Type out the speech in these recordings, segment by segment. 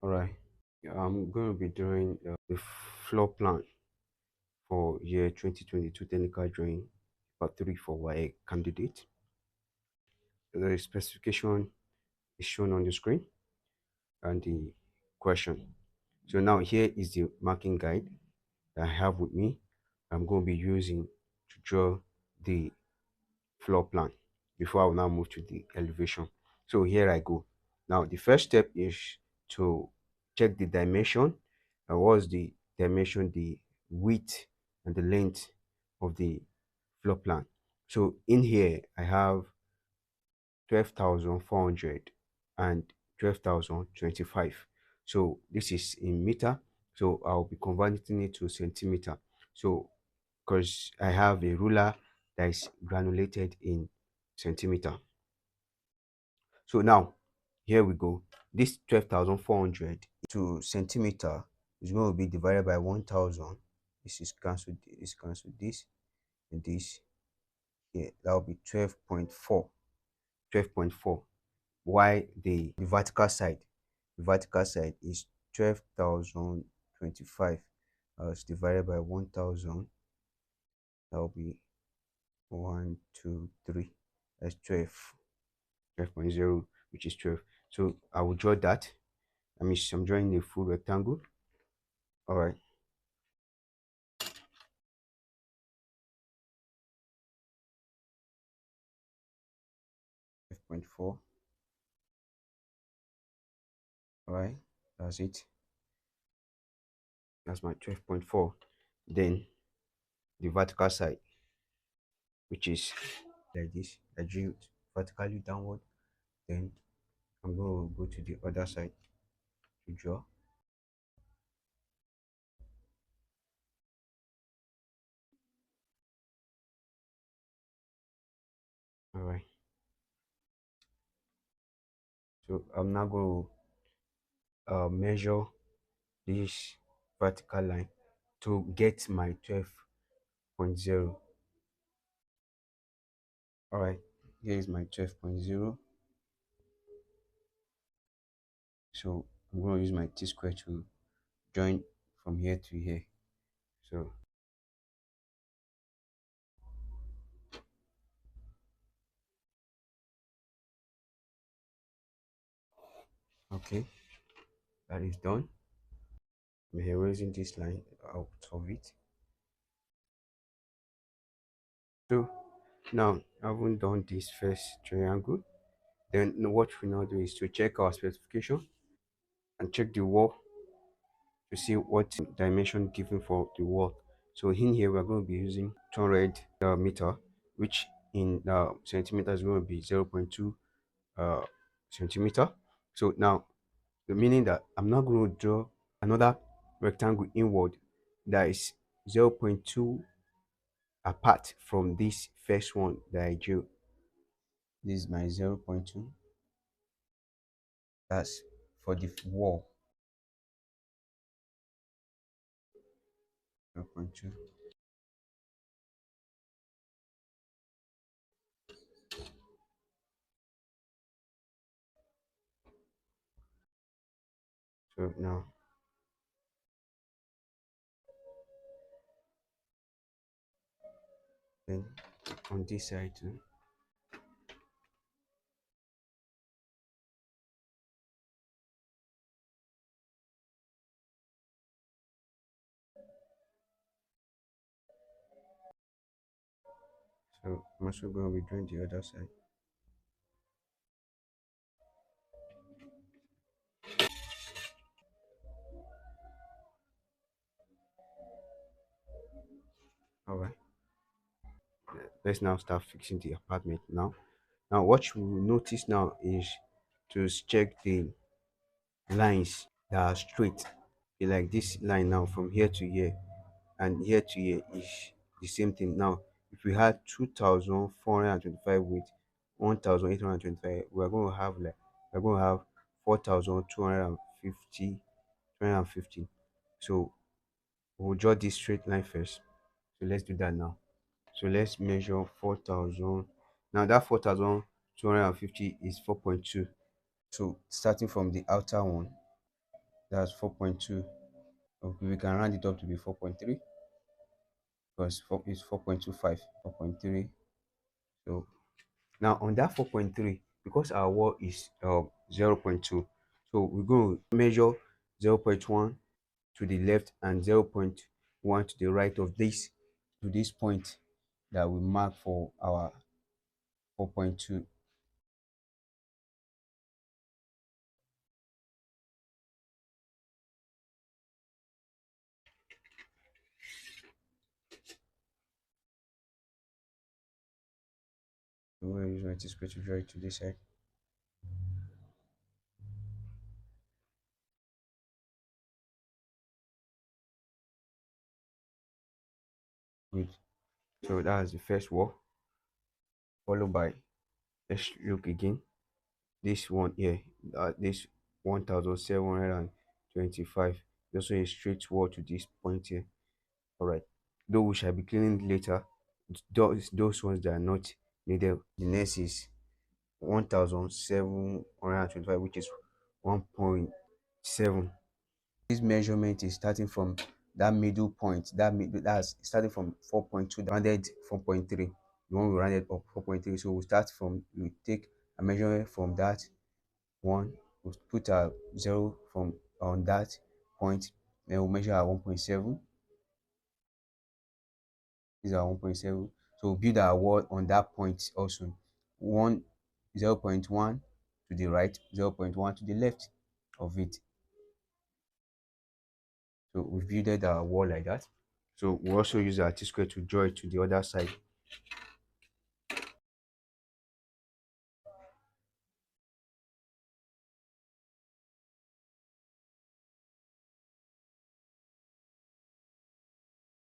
All right. I'm going to be doing the floor plan for year 2022 technical drawing, part 3 for Waec candidate. The specification is shown on the screen and the question. So now here is the marking guide that I have with me. I'm going to be using to draw the floor plan before I will now move to the elevation. So here I go. Now the first step is to check the dimension. What's the dimension, the width and the length of the floor plan. So in here I have 12,400 and 12,025. So this is in meter. So I'll be converting it to centimeter. So because I have a ruler that is granulated in centimeter. So now here we go. This 12,400 to centimeter is going to be divided by 1,000. This is cancelled. This cancelled. This and this. Yeah, that will be 12.4. 12.4. Why the vertical side is 12,025 as divided by 1,000. That will be 1, 2, 3. That's 12.0, which is 12. So I will draw that. I'm drawing a full rectangle. All right. 12.4. All right. That's it. That's my 12.4. Then the vertical side, which is like this. I drew it vertically downward. Then I'm going to go to the other side to draw. All right. So I'm now going to measure this vertical line to get my 12.0. All right. Here is my 12.0. So I'm going to use my T-square to join from here to here. So, okay, that is done. I'm erasing this line out of it. So now, having done this first triangle, then what we now do is to check our specification and check the wall to see what dimension given for the wall. So in here, we're going to be using 200 meter, which in centimeters is going to be 0.2 uh, centimeter. So now, the meaning that I'm not going to draw another rectangle inward that is 0.2 apart from this first one that I drew. This is my 0.2. That's for the wall. 0.2. So now, then on this side too. So I'm also going to be doing the other side. All right. Let's now start fixing the apartment now. Now, what you will notice now is to check the lines that are straight. Okay, like this line now from here to here and here to here is the same thing. Now, if we had 2,425 with 1,825, we're going to have like we're going to have 4,250, 250. So we'll draw this straight line first. So let's do that now. So let's measure 4,000. Now that 4,250 is 4.2. So starting from the outer one, That's 4.2. Okay, we can round it up to be 4.3 because it's 4.25, 4.3. So now on that 4.3, because our wall is 0 0.2, so we're going to measure 0 0.1 to the left and 0 0.1 to the right of this to this point that we mark for our 4.2. So we're using this way to draw it to this side. Good. So that's the first wall, followed by, let's look again. This one here, this 1725, also a straight wall to this point here. All right. Though we shall be cleaning later, those ones that are not needed. The next is 1725, which is 1.7. This measurement is starting from that middle point, that's starting from 4.2, rounded 4.3. The one we rounded up 4.3. So we take a measurement from that one, we put a zero from on that point, then we'll measure at 1.7. These are 1.7. So we'll build our wall on that point also. 0 0.1 to the right, 0 0.1 to the left of it. So we builded our wall like that. So we also use our T-square to draw it to the other side.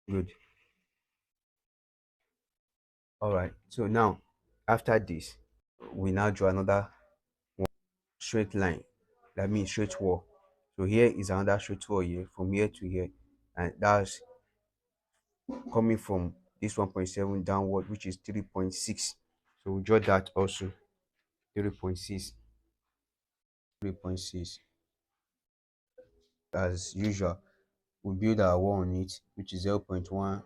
Good. All right. So now, after this, we now draw another straight line. That means straight wall. So here is another straight wall here, from here to here, and that's coming from this 1.7 downward, which is 3.6. So we draw that also, 3.6, 3.6. As usual, we build our wall on it, which is 0 0.1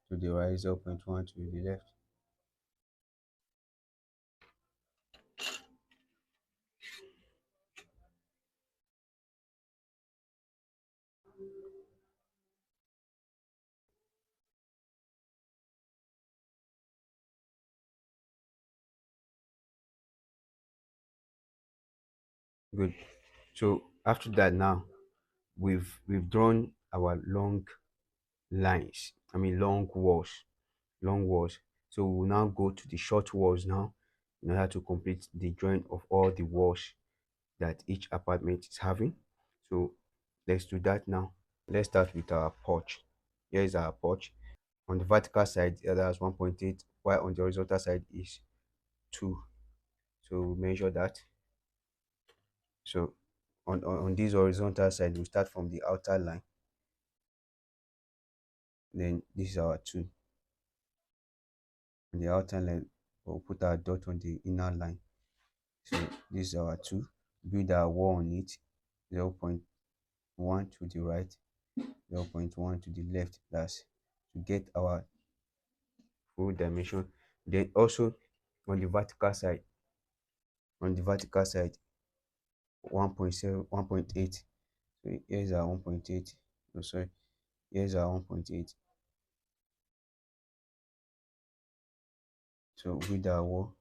to the right, 0 0.1 to the left. Good. So after that, now we've drawn our long lines. I mean long walls, long walls. So we'll now go to the short walls now in order to complete the drawing of all the walls that each apartment is having. So let's do that now. Let's start with our porch. Here is our porch. On the vertical side, the other is 1.8, while on the horizontal side is 2. So we measure that. So on this horizontal side, we start from the outer line. Then this is our 2. On the outer line, we'll put our dot on the inner line. So this is our 2. Build our wall on it, 0 0.1 to the right, 0 0.1 to the left. That's to get our full dimension. Then also on the vertical side, on the vertical side, 1.7, 1.8. So here's our 1.8. Oh, sorry, here's our 1.8. So with our wall,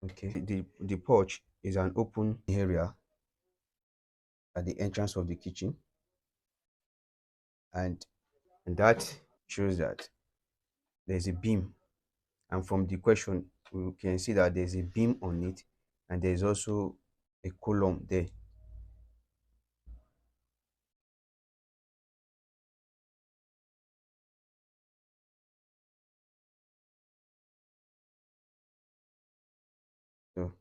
okay. The porch is an open area at the entrance of the kitchen, and that shows that there's a beam. And from the question, we can see that there's a beam on it, and there's also a column there. So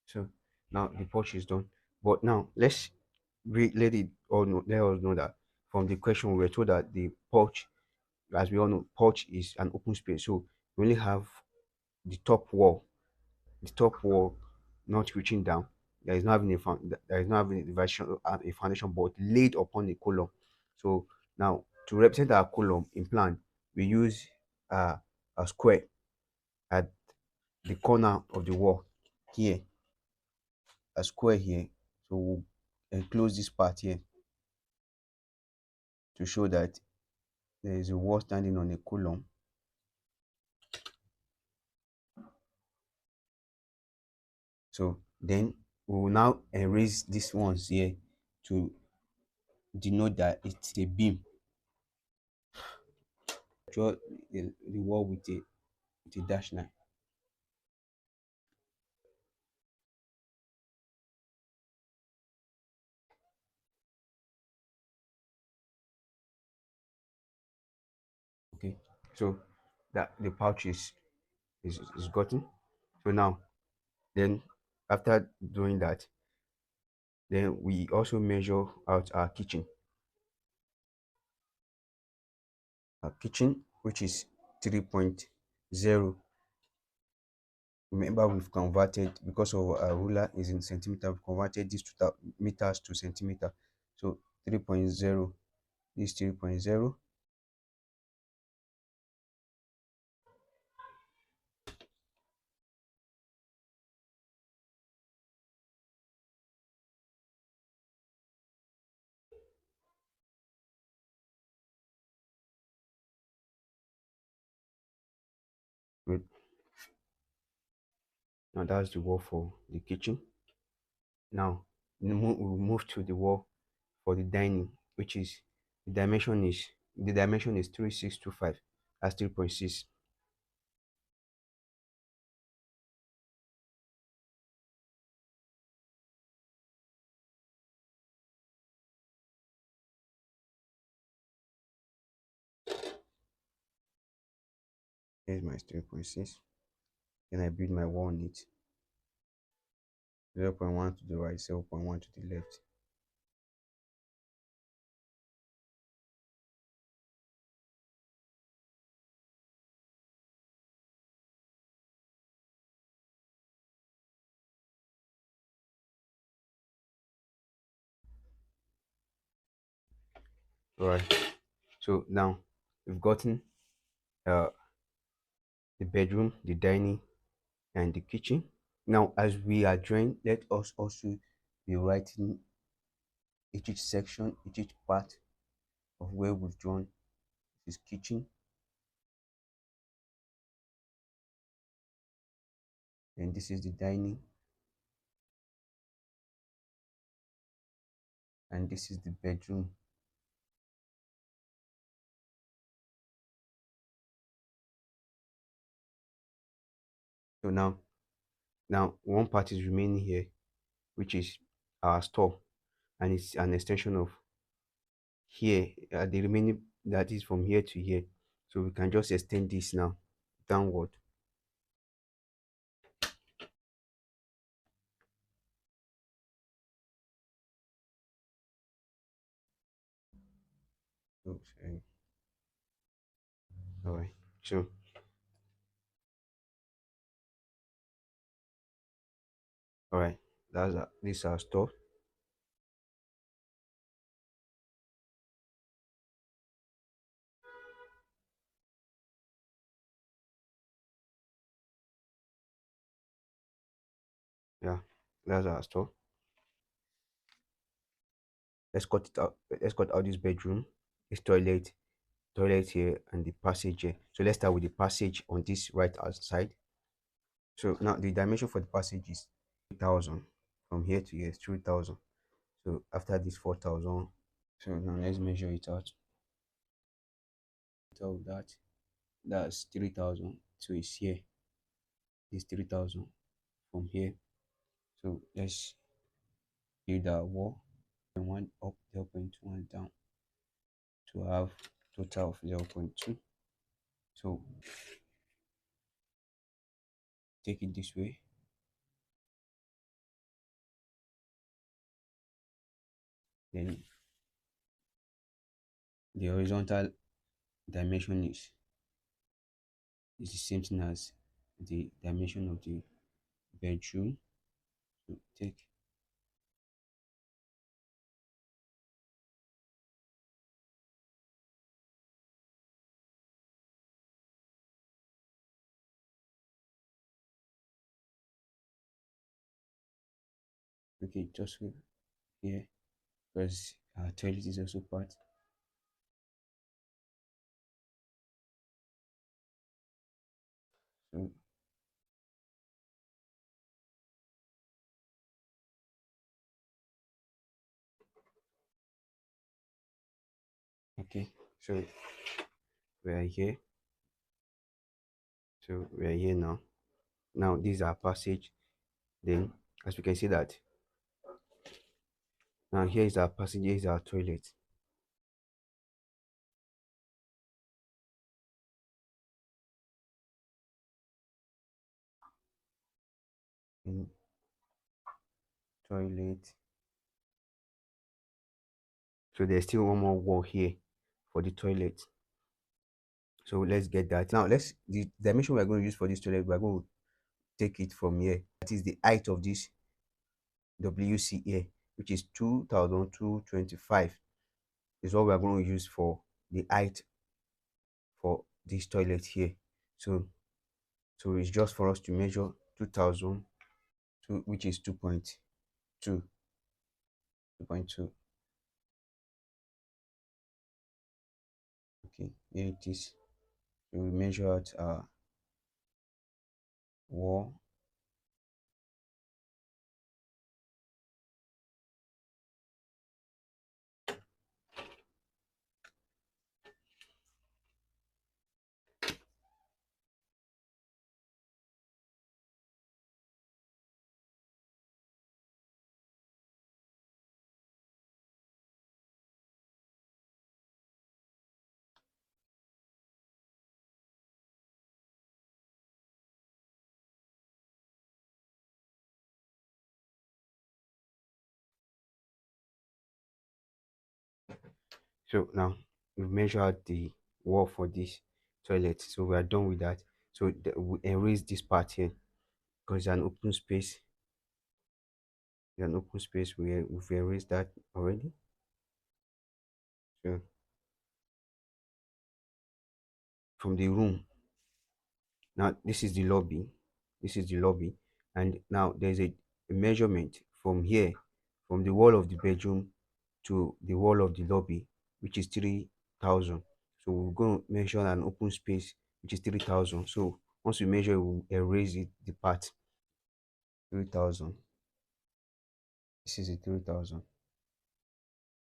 So now the porch is done. But now let it all know let us know that from the question we were told that the porch, as we all know, porch is an open space. So we only have the top wall, the top wall not reaching down. There is not having a foundation but laid upon a column. So now to represent our column in plan, we use uh, a square at the corner of the wall here, a square here. So we'll enclose this part here to show that there is a wall standing on a column. So then we will now erase these ones here to denote that it's a beam. Draw the wall with a dash line. Okay, so that the pouch is gotten. So now then after doing that, then we also measure out our kitchen, which is 3.0. Remember, we've converted because of our ruler is in centimeter, we've converted this to meters to centimeter. So 3.0, this 3.0. Good. Now that's the wall for the kitchen. Now we'll move to the wall for the dining, which is the dimension is 3625. That's 3.6. Here's my 3.6. Then I build my wall on it. 0.1 to the right, 0.1 to the left. All right. So now we've gotten uh, the bedroom, the dining, and the kitchen. Now, as we are drawing, let us also be writing each section, each part of where we've drawn. This is kitchen, and this is the dining, and this is the bedroom. So now one part is remaining here, which is our store, and it's an extension of here. The remaining that is from here to here. So we can just extend this now downward. Oh, sorry. All right. So all right, this is our store. Yeah, that's our store. Let's cut it out. Let's cut out this bedroom, this toilet here, and the passage here. So let's start with the passage on this right hand side. So now the dimension for the passage is 3,000. From here to here is 3,000. So after this 4,000. So now let's measure it out. So that's 3,000. So it's here. It's 3,000 from here. So let's build our wall. And one up, 0.1 down to have total of 0.2. So take it this way. Then the horizontal dimension is the same thing as the dimension of the bedroom. So take, okay, just here, because toilet is also part. So okay, so we are here. So we are here now. Now this is our passage. Then, as we can see that now here is our passage. Here is our toilet. In toilet. So there's still one more wall here for the toilet. So let's get that. Now let's the dimension we're going to use for this toilet, we're going to take it from here. That is the height of this WC here, which is 2225, is what we're going to use for the height for this toilet here. So it's just for us to measure 2000, which is 2.2. 2.2. Okay, here it is. So we measure out our wall. So now we've measured out the wall for this toilet. So we are done with that. So we erase this part here because it's an open space. It's an open space. We've erased that already. So from the room, now this is the lobby. This is the lobby. And now there's a measurement from here, from the wall of the bedroom to the wall of the lobby, which is 3000. So we're going to measure an open space, which is 3000. So once we measure, we'll erase it, the part 3000. This is the 3000.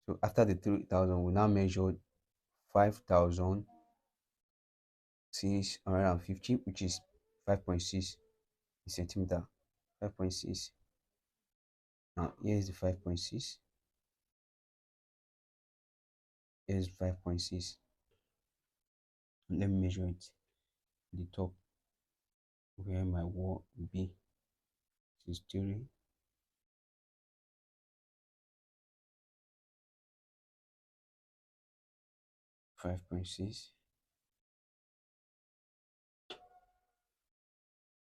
So after the 3000, we now measure 5650, which is 5.6 centimeter. 5.6. Now here is the 5.6. Here is 5.6. Let me measure it. The top where my wall will be is 5.6.